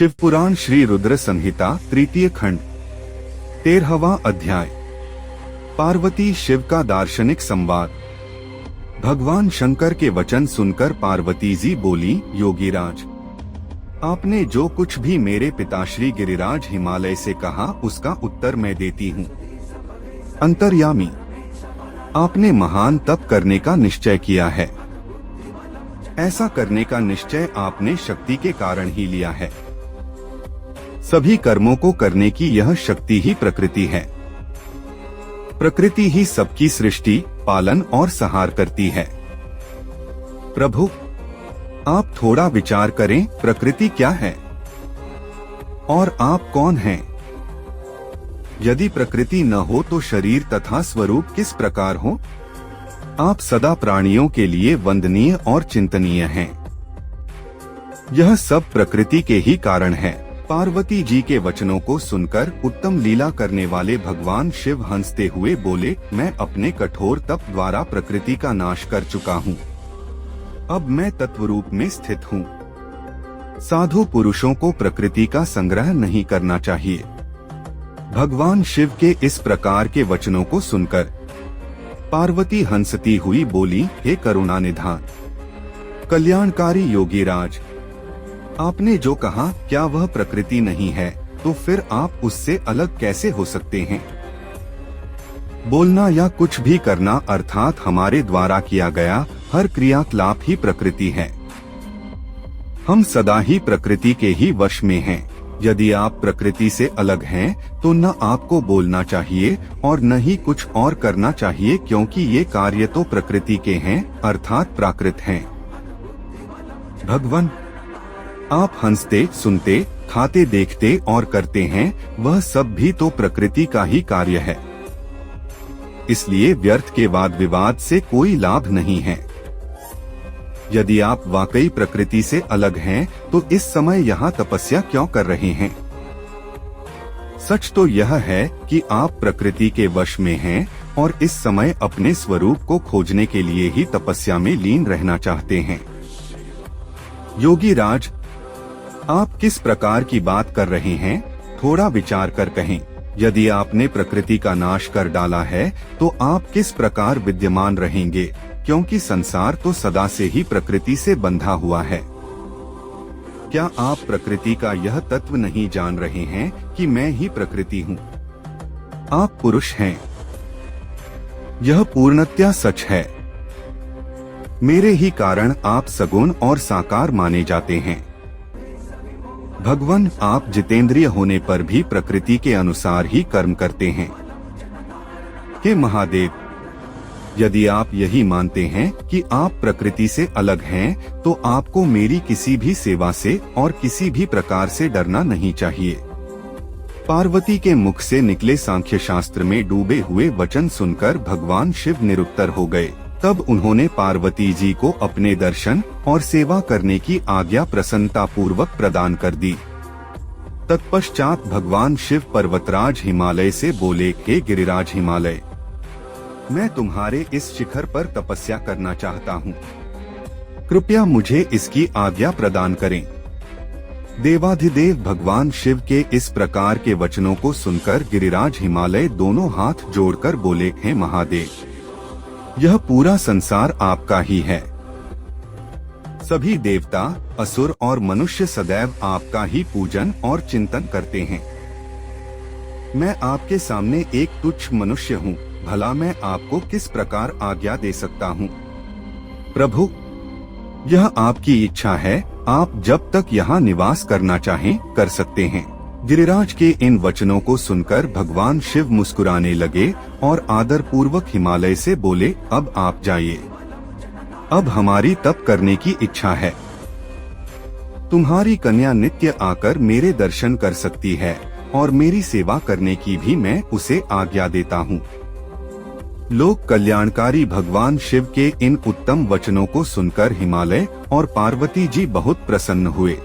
शिवपुराण श्री रुद्र संहिता तृतीय खंड 13वां अध्याय। पार्वती शिव का दार्शनिक संवाद। भगवान शंकर के वचन सुनकर पार्वती जी बोली, योगीराज, आपने जो कुछ भी मेरे पिताश्री गिरिराज हिमालय से कहा उसका उत्तर मैं देती हूँ। अंतर्यामी, आपने महान तप करने का निश्चय किया है। ऐसा करने का निश्चय आपने शक्ति के कारण ही लिया है। सभी कर्मों को करने की यह शक्ति ही प्रकृति है। प्रकृति ही सबकी सृष्टि, पालन और संहार करती है। प्रभु, आप थोड़ा विचार करें, प्रकृति क्या है और आप कौन हैं? यदि प्रकृति न हो तो शरीर तथा स्वरूप किस प्रकार हो? आप सदा प्राणियों के लिए वंदनीय और चिंतनीय हैं। यह सब प्रकृति के ही कारण है। पार्वती जी के वचनों को सुनकर उत्तम लीला करने वाले भगवान शिव हंसते हुए बोले, मैं अपने कठोर तप द्वारा प्रकृति का नाश कर चुका हूँ। अब मैं तत्वरूप में स्थित हूँ। साधु पुरुषों को प्रकृति का संग्रह नहीं करना चाहिए। भगवान शिव के इस प्रकार के वचनों को सुनकर पार्वती हंसती हुई बोली, हे करुणा निधान, कल्याणकारी योगीराज, आपने जो कहा क्या वह प्रकृति नहीं है? तो फिर आप उससे अलग कैसे हो सकते हैं? बोलना या कुछ भी करना अर्थात हमारे द्वारा किया गया हर क्रियाकलाप ही प्रकृति है। हम सदा ही प्रकृति के ही वश में हैं। यदि आप प्रकृति से अलग हैं तो न आपको बोलना चाहिए और न ही कुछ और करना चाहिए, क्योंकि ये कार्य तो प्रकृति के हैं अर्थात प्राकृत हैं। भगवान, आप हंसते, सुनते, खाते, देखते और करते हैं, वह सब भी तो प्रकृति का ही कार्य है। इसलिए व्यर्थ के वाद विवाद से कोई लाभ नहीं है। यदि आप वाकई प्रकृति से अलग हैं तो इस समय यहाँ तपस्या क्यों कर रहे हैं? सच तो यह है कि आप प्रकृति के वश में हैं और इस समय अपने स्वरूप को खोजने के लिए ही तपस्या में लीन रहना चाहते हैं। योगीराज, आप किस प्रकार की बात कर रहे हैं? थोड़ा विचार कर कहें। यदि आपने प्रकृति का नाश कर डाला है तो आप किस प्रकार विद्यमान रहेंगे, क्योंकि संसार तो सदा से ही प्रकृति से बंधा हुआ है। क्या आप प्रकृति का यह तत्व नहीं जान रहे हैं कि मैं ही प्रकृति हूँ? आप पुरुष हैं, यह पूर्णतया सच है। मेरे ही कारण आप सगुण और साकार माने जाते हैं। भगवान, आप जितेंद्रिय होने पर भी प्रकृति के अनुसार ही कर्म करते हैं। हे महादेव, यदि आप यही मानते हैं कि आप प्रकृति से अलग हैं, तो आपको मेरी किसी भी सेवा से और किसी भी प्रकार से डरना नहीं चाहिए। पार्वती के मुख से निकले सांख्य शास्त्र में डूबे हुए वचन सुनकर भगवान शिव निरुत्तर हो गए। तब उन्होंने पार्वती जी को अपने दर्शन और सेवा करने की आज्ञा प्रसन्नता पूर्वक प्रदान कर दी। तत्पश्चात भगवान शिव पर्वतराज हिमालय से बोले, हे गिरिराज हिमालय, मैं तुम्हारे इस शिखर पर तपस्या करना चाहता हूँ। कृपया मुझे इसकी आज्ञा प्रदान करें। देवाधिदेव भगवान शिव के इस प्रकार के वचनों को सुनकर गिरिराज हिमालय दोनों हाथ जोड़कर बोले, हे महादेव, यह पूरा संसार आपका ही है। सभी देवता, असुर और मनुष्य सदैव आपका ही पूजन और चिंतन करते हैं। मैं आपके सामने एक तुच्छ मनुष्य हूँ, भला मैं आपको किस प्रकार आज्ञा दे सकता हूँ? प्रभु, यह आपकी इच्छा है, आप जब तक यहाँ निवास करना चाहें कर सकते हैं। गिरिराज के इन वचनों को सुनकर भगवान शिव मुस्कुराने लगे और आदर पूर्वक हिमालय से बोले, अब आप जाइए। अब हमारी तप करने की इच्छा है। तुम्हारी कन्या नित्य आकर मेरे दर्शन कर सकती है और मेरी सेवा करने की भी मैं उसे आज्ञा देता हूँ। लोक कल्याणकारी भगवान शिव के इन उत्तम वचनों को सुनकर हिमालय और पार्वती जी बहुत प्रसन्न हुए।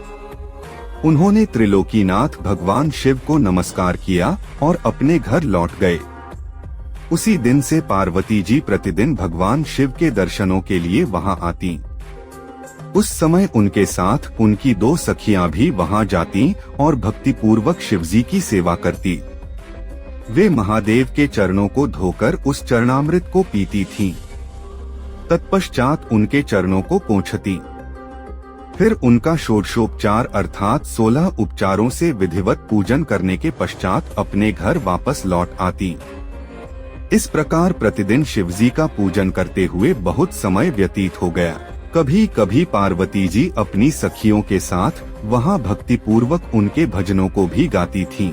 उन्होंने त्रिलोकीनाथ भगवान शिव को नमस्कार किया और अपने घर लौट गए। उसी दिन से पार्वती जी प्रतिदिन भगवान शिव के दर्शनों के लिए वहां आती। उस समय उनके साथ उनकी 2 सखियां भी वहां जाती और भक्तिपूर्वक शिवजी की सेवा करती। वे महादेव के चरणों को धोकर उस चरणामृत को पीती थीं। तत्पश्चात उनके चरणों को पोंछती। फिर उनका षोडशोपचार अर्थात 16 उपचारों से विधिवत पूजन करने के पश्चात अपने घर वापस लौट आती। इस प्रकार प्रतिदिन शिवजी का पूजन करते हुए बहुत समय व्यतीत हो गया। कभी कभी पार्वती जी अपनी सखियों के साथ वहां भक्तिपूर्वक उनके भजनों को भी गाती थीं।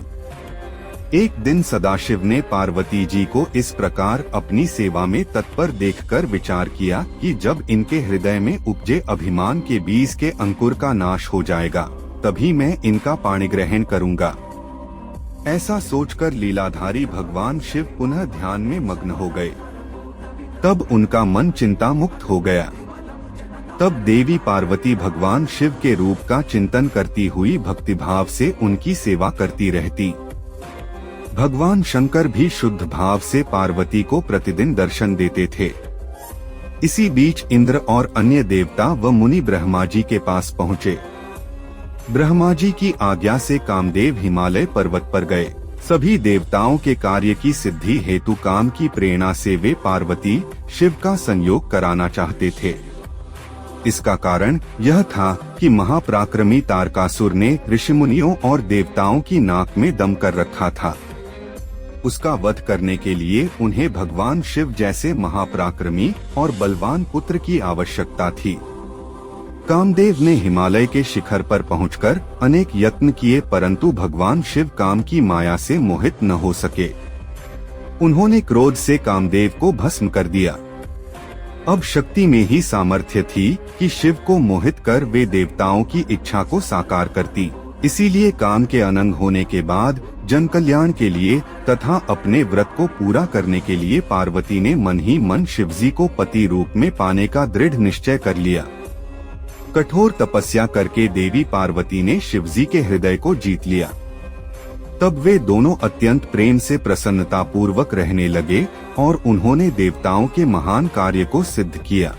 एक दिन सदाशिव ने पार्वती जी को इस प्रकार अपनी सेवा में तत्पर देखकर विचार किया कि जब इनके हृदय में उपजे अभिमान के बीज के अंकुर का नाश हो जाएगा, तभी मैं इनका पाणिग्रहण करूंगा। ऐसा सोचकर लीलाधारी भगवान शिव पुनः ध्यान में मग्न हो गए। तब उनका मन चिंता मुक्त हो गया। तब देवी पार्वती भगवान शिव के रूप का चिंतन करती हुई भक्तिभाव से उनकी सेवा करती रहती। भगवान शंकर भी शुद्ध भाव से पार्वती को प्रतिदिन दर्शन देते थे। इसी बीच इंद्र और अन्य देवता व मुनि ब्रह्मा जी के पास पहुँचे। ब्रह्मा जी की आज्ञा से कामदेव हिमालय पर्वत पर गए। सभी देवताओं के कार्य की सिद्धि हेतु काम की प्रेरणा से वे पार्वती शिव का संयोग कराना चाहते थे। इसका कारण यह था कि महापराक्रमी तारकासुर ने ऋषिमुनियों और देवताओं की नाक में दम कर रखा था। उसका वध करने के लिए उन्हें भगवान शिव जैसे महापराक्रमी और बलवान पुत्र की आवश्यकता थी। कामदेव ने हिमालय के शिखर पर पहुंचकर अनेक यत्न किए, परंतु भगवान शिव काम की माया से मोहित न हो सके। उन्होंने क्रोध से कामदेव को भस्म कर दिया। अब शक्ति में ही सामर्थ्य थी कि शिव को मोहित कर वे देवताओं की इच्छा को साकार करती। इसीलिए काम के अनंग होने के बाद जन कल्याण के लिए तथा अपने व्रत को पूरा करने के लिए पार्वती ने मन ही मन शिवजी को पति रूप में पाने का दृढ़ निश्चय कर लिया। कठोर तपस्या करके देवी पार्वती ने शिवजी के हृदय को जीत लिया। तब वे दोनों अत्यंत प्रेम से प्रसन्नता पूर्वक रहने लगे और उन्होंने देवताओं के महान कार्य को सिद्ध किया।